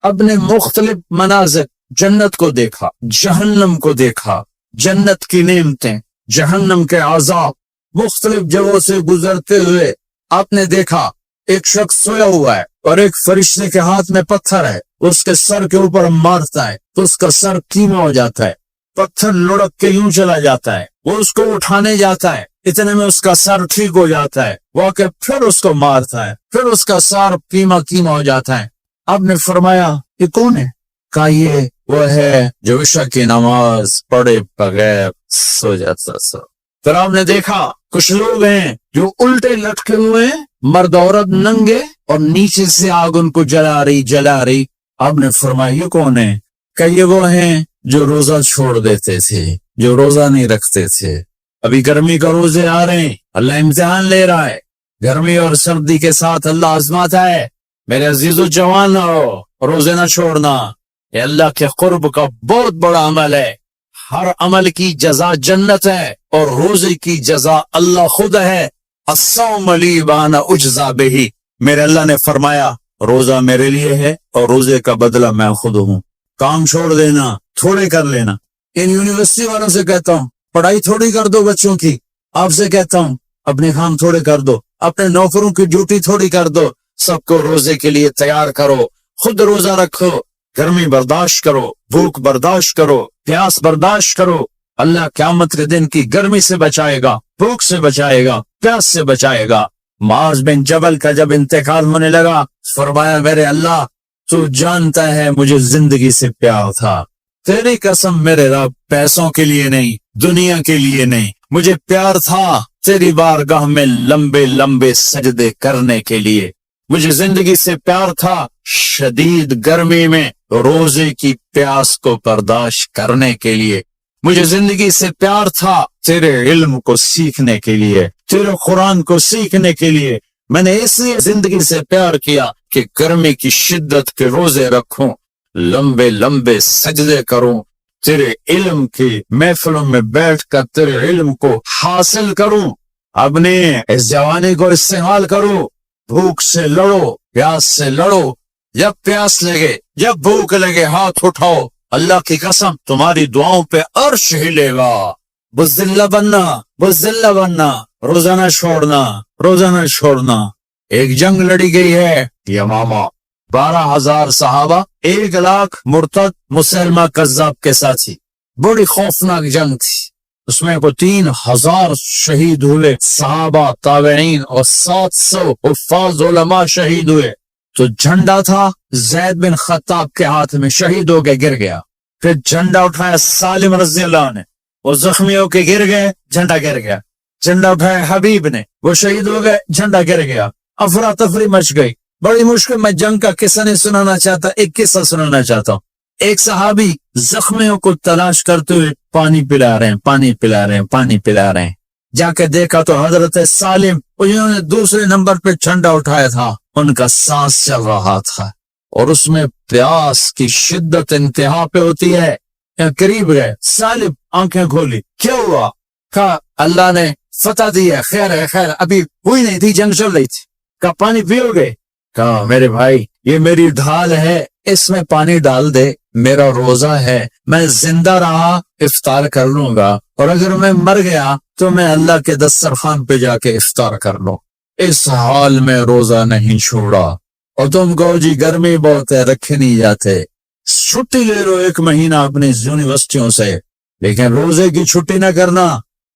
اپنے مختلف مناظر، جنت کو دیکھا، جہنم کو دیکھا، جنت کی نعمتیں، جہنم کے عذاب، مختلف جگہوں سے گزرتے ہوئے آپ نے دیکھا ایک شخص سویا ہوا ہے اور ایک فرشتے کے ہاتھ میں پتھر ہے، اس کے سر کے اوپر مارتا ہے تو اس کا سر کیما ہو جاتا ہے، پتھر لڑک کے یوں چلا جاتا ہے، وہ اس کو اٹھانے جاتا ہے، اتنے میں اس کا سر ٹھیک ہو جاتا ہے، وہ آ کے پھر اس کو مارتا ہے، پھر اس کا سر کیما ہو جاتا ہے۔ آپ نے فرمایا یہ کون ہے؟ کہا یہ وہ ہے جو عشاء کی نماز پڑھے بغیر سو جاتا سو۔ پھر آپ نے دیکھا کچھ لوگ ہیں جو الٹے لٹکے ہوئے ہیں، مرد عورت ننگے، اور نیچے سے آگ ان کو جلا رہی۔ آپ نے فرمایا یہ کون ہے؟ کہ یہ وہ ہیں جو روزہ چھوڑ دیتے تھے، جو روزہ نہیں رکھتے تھے۔ ابھی گرمی کا روزے آ رہے ہیں، اللہ امتحان لے رہا ہے، گرمی اور سردی کے ساتھ اللہ آزماتا ہے۔ میرے عزیز و جوان ہو، روزے نہ چھوڑنا، یہ اللہ کے قرب کا بہت بڑا عمل ہے۔ ہر عمل کی جزا جنت ہے اور روزے کی جزا اللہ خود ہے۔ الصوم لی وانا اجزا بہ، میرے اللہ نے فرمایا روزہ میرے لیے ہے اور روزے کا بدلہ میں خود ہوں۔ کام چھوڑ دینا، تھوڑے کر لینا۔ ان یونیورسٹی والوں سے کہتا ہوں پڑھائی تھوڑی کر دو بچوں کی، آپ سے کہتا ہوں اپنے کام تھوڑے کر دو، اپنے نوکروں کی ڈیوٹی تھوڑی کر دو، سب کو روزے کے لیے تیار کرو، خود روزہ رکھو، گرمی برداشت کرو، بھوک برداشت کرو، پیاس برداشت کرو۔ اللہ قیامت کے دن کی گرمی سے بچائے گا، بھوک سے بچائے گا، پیاس سے بچائے گا۔ معاذ بن جبل کا جب انتقال ہونے لگا، فرمایا میرے اللہ تو جانتا ہے مجھے زندگی سے پیار تھا، تیری قسم میرے رب پیسوں کے لیے نہیں، دنیا کے لیے نہیں، مجھے پیار تھا تیری بارگاہ میں لمبے لمبے سجدے کرنے کے لیے، مجھے زندگی سے پیار تھا شدید گرمی میں روزے کی پیاس کو برداشت کرنے کے لیے، مجھے زندگی سے پیار تھا تیرے علم کو سیکھنے کے لیے، تیرے قرآن کو سیکھنے کے لیے۔ میں نے اس لیے زندگی سے پیار کیا کہ گرمی کی شدت کے روزے رکھوں، لمبے لمبے سجدے کروں، تیرے علم کی محفلوں میں بیٹھ کر تیرے علم کو حاصل کروں، اپنے اس جوانی کو استعمال کروں، بھوک سے لڑو، پیاس سے لڑو، جب پیاس لگے، جب بھوک لگے ہاتھ اٹھاؤ، اللہ کی قسم تمہاری دعاؤں پہ عرش ہلے گا۔ بزدل بننا، روزہ نہ چھوڑنا، روزہ نہ چھوڑنا۔ ایک جنگ لڑی گئی ہے یمامہ، 12,000 صحابہ، 1,00,000 مرتد مسلمہ کذاب کے ساتھی، بڑی خوفناک جنگ تھی، اس میں کو 3,000 شہید ہوئے، صحابہ، تابعین اور 700 حفاظ علماء شہید ہوئے۔ تو جھنڈا تھا زید بن خطاب کے ہاتھ میں، شہید ہو کے گر گیا، پھر جھنڈا اٹھایا سالم رضی اللہ نے، وہ زخمی ہو کے گر گئے، جھنڈا گر گیا، جھنڈا اٹھایا حبیب نے، وہ شہید ہو گئے، جھنڈا گر گیا، افراتفری مچ گئی، بڑی مشکل۔ میں جنگ کا قصہ نہیں سنانا چاہتا، ایک قصہ سنانا چاہتا ہوں۔ ایک صحابی زخمیوں کو تلاش کرتے ہوئے پانی پلا رہے ہیں، جا کے دیکھا تو حضرت سالم انہوں نے دوسرے نمبر پہ جھنڈا اٹھایا تھا، ان کا سانس چل رہا تھا اور اس میں پیاس کی شدت انتہا پہ ہوتی ہے۔ قریب گئے، سالم آنکھیں کھولی، کیا ہوا؟ کہا اللہ نے فتح دی ہے، خیر ہے، خیر ابھی ہوئی نہیں تھی، جنگ چل رہی تھی۔ کہا پانی پیو گے؟ کہا میرے بھائی یہ میری ڈھال ہے، اس میں پانی ڈال دے، میرا روزہ ہے، میں زندہ رہا افطار کر لوں گا، اور اگر میں مر گیا تو میں اللہ کے دسترخوان پہ جا کے افطار کر لوں۔ اس حال میں روزہ نہیں چھوڑا، اور تم کہو جی گرمی بہت ہے، رکھے نہیں جاتے، چھٹی لے لو 1 مہینہ اپنی یونیورسٹیوں سے، لیکن روزے کی چھٹی نہ کرنا،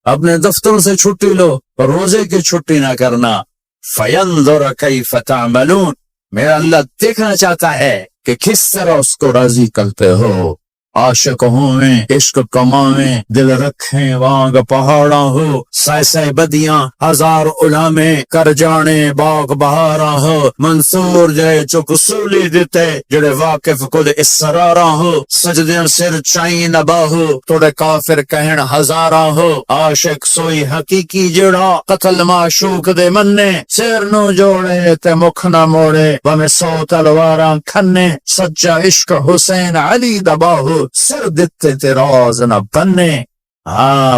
اپنے دفتر سے چھٹی لو، روزے کی چھٹی نہ کرنا۔ فَيَنْظُرَ كَيْفَ تَعْمَلُونَ، میرا اللہ دیکھنا چاہتا ہے کہ کس طرح اس کو راضی کرتے ہو۔ عاشق ہوئیں، عشق کمائیں، دل رکھیں وانگ پہاڑاں ہو، سائے سائے بدیاں 1000 علامے کر جانے باغ بہاراں ہو، منصور جائے چک سولی دیتے جڑے واقف کد اسراراں ہو، سجدیں سر چائیں نبا ہو توڑے کافر کہن ہزاراں ہو، عاشق سوئی حقیقی جڑا قتل معشوق دے مننے، سر نو جوڑے تے مکھ نہ موڑے بمیں 100 تلواراں کھنے، سچا عشق حسین علی دبا ہو، سر دیتے تے راز نہ بننے۔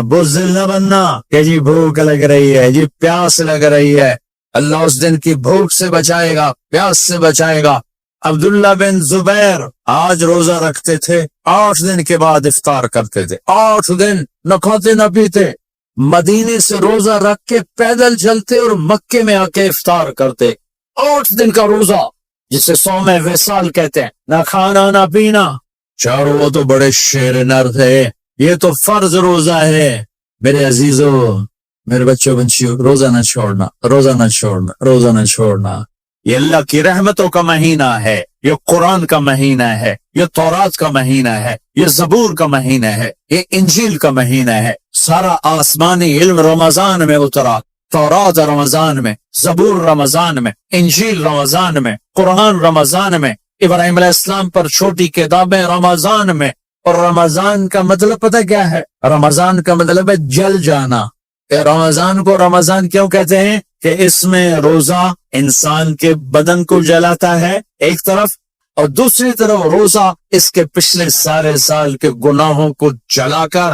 بزدل نہ بننا کہ جی بھوک لگ رہی ہے، جی پیاس لگ رہی ہے، اللہ اس دن کی بھوک سے بچائے گا، پیاس سے بچائے گا۔ عبداللہ بن زبیر آج روزہ رکھتے تھے، 8 دن کے بعد افطار کرتے تھے، 8 دن نہ کھاتے نہ پیتے، مدینے سے روزہ رکھ کے پیدل چلتے اور مکے میں آ کے افطار کرتے، 8 دن کا روزہ جسے صوم وصال کہتے ہیں، نہ کھانا نہ پینا۔ چاروں وہ تو بڑے شیر نر تھے، یہ تو فرض روزہ ہے۔ میرے عزیزو، میرے بچوں بچیوں، روزہ نہ چھوڑنا، روزہ نہ چھوڑنا، روزہ نہ چھوڑنا۔ یہ اللہ کی رحمتوں کا مہینہ ہے، یہ قرآن کا مہینہ ہے، یہ تورات کا مہینہ ہے، یہ زبور کا مہینہ ہے، یہ انجیل کا مہینہ ہے۔ سارا آسمانی علم رمضان میں اترا، تورات رمضان میں، زبور رمضان میں، انجیل رمضان میں، قرآن رمضان میں، ابراہیم علیہ السلام پر چھوٹی کتابیں رمضان میں۔ اور رمضان کا مطلب پتہ کیا ہے؟ رمضان کا مطلب ہے جل جانا۔ رمضان کو رمضان کیوں کہتے ہیں؟ کہ اس میں روزہ انسان کے بدن کو جلاتا ہے ایک طرف، اور دوسری طرف روزہ اس کے پچھلے سارے سال کے گناہوں کو جلا کر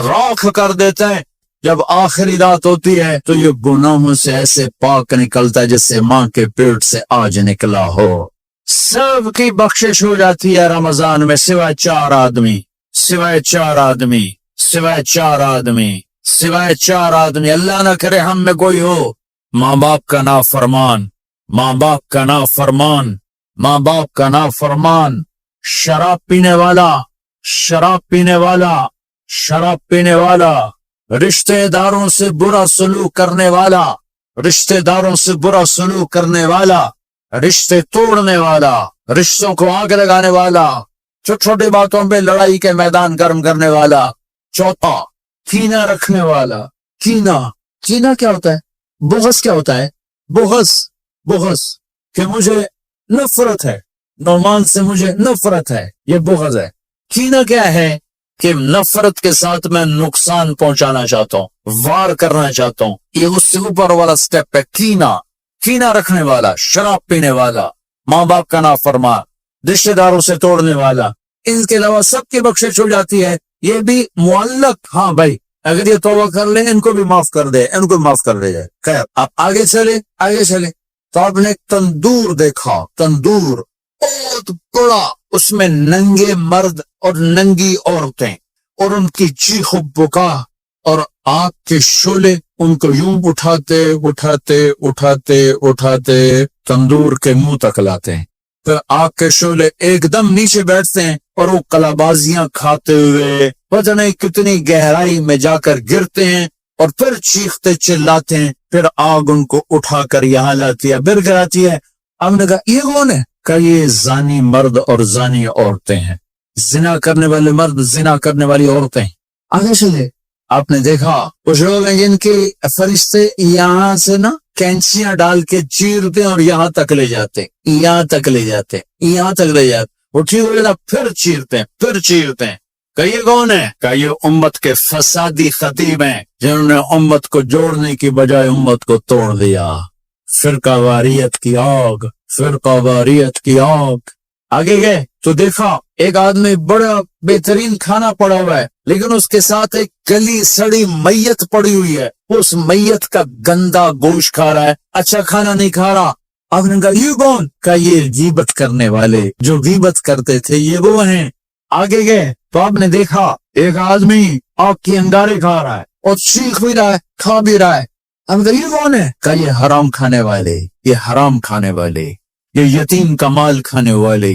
راکھ کر دیتا ہے۔ جب آخری رات ہوتی ہے تو یہ گناہوں سے ایسے پاک نکلتا ہے جیسے ماں کے پیٹ سے آج نکلا ہو۔ سب کی بخشش ہو جاتی ہے رمضان میں، سوائے 4 آدمی، سوائے 4 آدمی، سوائے 4 آدمی، سوائے 4 آدمی۔ اللہ نہ کرے ہم میں کوئی ہو، ماں باپ کا نافرمان، ماں باپ کا نافرمان، ماں باپ کا نافرمان، شراب پینے والا، شراب پینے والا، شراب پینے والا، رشتہ داروں سے برا سلوک کرنے والا، رشتہ داروں سے برا سلوک کرنے والا، رشتے توڑنے والا، رشتوں کو آگ لگانے والا، چھوٹی چھوٹی باتوں پہ لڑائی کے میدان گرم کرنے والا۔ چوتھا، کینہ رکھنے والا۔ کینہ، کینہ کیا ہوتا ہے؟ بغض کیا ہوتا ہے؟ بغض، بغض کہ مجھے نفرت ہے، نعمان سے مجھے نفرت ہے، یہ بغض ہے۔ کینہ کیا ہے؟ کہ نفرت کے ساتھ میں نقصان پہنچانا چاہتا ہوں، وار کرنا چاہتا ہوں، یہ اس سے اوپر والا سٹیپ ہے کینہ۔ کینہ رکھنے والا، شراب پینے والا، ماں باپ کا نافرمان، رشتہ داروں سے توڑنے والا۔ ان کے علاوہ سب کی بخشش ہو جاتی ہے، یہ بھی معلق۔ ہاں بھائی، اگر یہ توبہ کر لیں ان کو بھی معاف کر دے، ان کو معاف کر دے جائے۔ خیر، آپ آگے چلے، آگے چلے تو آپ نے ایک تندور دیکھا، تندور بہت بڑا، اس میں ننگے مرد اور ننگی عورتیں، اور ان کی چیخ و پکا اور آگ کے شعلے ان کو یوں اٹھاتے اٹھاتے اٹھاتے اٹھاتے تندور کے منہ تک لاتے ہیں۔ پھر آگ کے شعلے ایک دم نیچے بیٹھتے ہیں اور وہ کلابازیاں کھاتے ہوئے پتہ نہیں کتنی گہرائی میں جا کر گرتے ہیں، اور پھر چیختے چلاتے ہیں۔ پھر آگ ان کو اٹھا کر یہاں لاتی ہے، پھر گراتی ہے۔ ہم نے کہا یہ کون ہے؟ کہ یہ زانی مرد اور زانی عورتیں ہیں، زنا کرنے والے مرد، زنا کرنے والی عورتیں۔ آگے چلے، آپ نے دیکھا کچھ لوگ ہیں جن کے فرشتے یہاں سے نا کینچیاں ڈال کے چیرتے اور یہاں تک لے جاتے، یہاں تک لے جاتے، یہاں تک لے جاتے، وہ ٹھیک ہو جاتا، پھر چیرتے ہیں، پھر چیرتے ہیں۔ کہ یہ کون ہے؟ کہ یہ امت کے فسادی خطیب ہیں جنہوں نے امت کو جوڑنے کی بجائے امت کو توڑ دیا۔ فرقہ واریت کی آگ، فرقہ واریت کی آگ۔ آگے گئے تو دیکھا ایک آدمی بڑا بہترین کھانا پڑا ہوا ہے، لیکن اس کے ساتھ ایک گلی سڑی میت پڑی ہوئی ہے، اس میت کا گندا گوشت کھا رہا ہے، اچھا کھانا نہیں کھا رہا۔ آپ نے کہا یہ کون؟ کہ یہ غیبت کرنے والے، جو غیبت کرتے تھے یہ وہ ہیں۔ آگے گئے تو آپ نے دیکھا ایک آدمی آگ کی انگارے کھا رہا ہے اور چیخ بھی رہا ہے، کھا بھی رہا ہے۔ آپ نے کہا یہ کون ہے؟ کہ یہ حرام کھانے والے، یہ حرام کھانے والے، یہ یتیم کا مال کھانے والے۔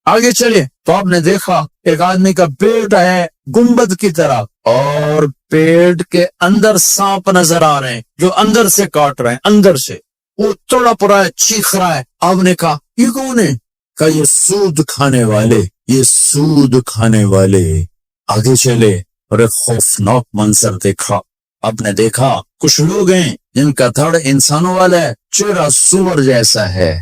آگے چلے تو آپ نے دیکھا ایک آدمی کا پیٹ ہے گنبد کی طرح، اور پیٹ کے اندر سانپ نظر آ رہے ہیں جو اندر سے کاٹ رہے ہیں، اندر سے وہ تڑپ رہا ہے، چیخ رہا ہے۔ آپ نے کہا یہ کون ہے؟ کہ یہ سود کھانے والے، یہ سود کھانے والے۔ آگے چلے اور ایک خوفناک منظر دیکھا۔ آپ نے دیکھا کچھ لوگ ہیں جن کا دھڑ انسانوں والا ہے، چہرہ سور جیسا ہے۔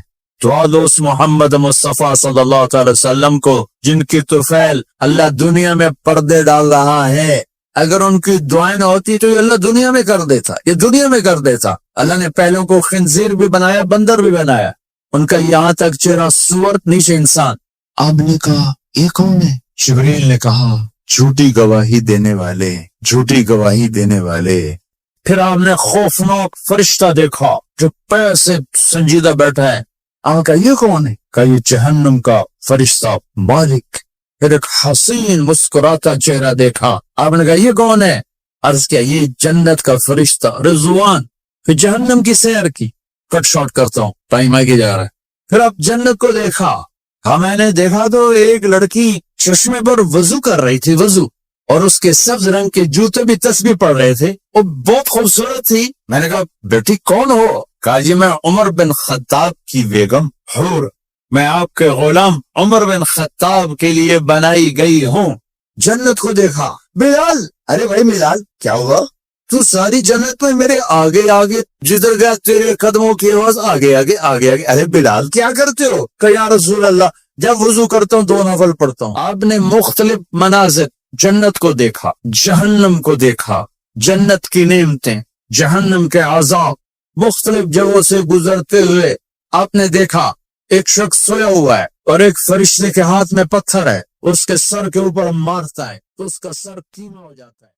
دعا دو اس محمد مصطفیٰ صلی اللہ تعالی وسلم کو جن کی طفیل اللہ دنیا میں پردے ڈال رہا ہے۔ اگر ان کی دعائیں نہ ہوتی تو یہ اللہ دنیا میں کر دیتا، یہ دنیا میں کر دیتا۔ اللہ نے پہلوں کو خنزیر بھی بنایا، بندر بھی بنایا، ان کا یہاں تک چہرہ سور، نیچے انسان۔ آپ نے کہا یہ کون ہے؟ جبریل نے کہا جھوٹی گواہی دینے والے، جھوٹی گواہی دینے والے۔ پھر آپ نے خوفناک فرشتہ دیکھا جو پیر سے سنجیدہ بیٹھا ہے۔ آپ کہا یہ کون ہے؟ کہ یہ جہنم کا فرشتہ مالک. پھر ایک حسین مسکراتا چہرہ دیکھا. آپ نے کہا یہ کون ہے؟ عرض کیا یہ جنت کا فرشتہ رضوان. پھر جہنم کی سیر کی. کٹ شارٹ کرتا ہوں، ٹائم آگے جا رہا ہے. پھر آپ جنت کو دیکھا. ہاں میں نے دیکھا تو ایک لڑکی چشمے پر وضو کر رہی تھی، وضو، اور اس کے سبز رنگ کے جوتے بھی تسبیح پڑھ رہے تھے. وہ بہت خوبصورت تھی. میں نے کہا بیٹی کون ہو؟ کہا جی میں عمر بن خطاب کی بیگم حور، میں آپ کے غلام عمر بن خطاب کے لیے بنائی گئی ہوں. جنت کو دیکھا. بلال، ارے بھائی بلال کیا ہوا؟ تو ساری جنت میں میرے آگے آگے، جدھر گیا تیرے قدموں کی آواز آگے آگے آگے آگے. ارے بلال کیا کرتے ہو؟ کہ یا رسول اللہ جب وضو کرتا ہوں 2 نفل پڑھتا ہوں. آپ نے مختلف مناظر جنت کو دیکھا، جہنم کو دیکھا، جنت کی نعمتیں، جہنم کے عذاب، مختلف جگہوں سے گزرتے ہوئے آپ نے دیکھا ایک شخص سویا ہوا ہے اور ایک فرشتے کے ہاتھ میں پتھر ہے، اس کے سر کے اوپر مارتا ہے تو اس کا سر کیما ہو جاتا ہے.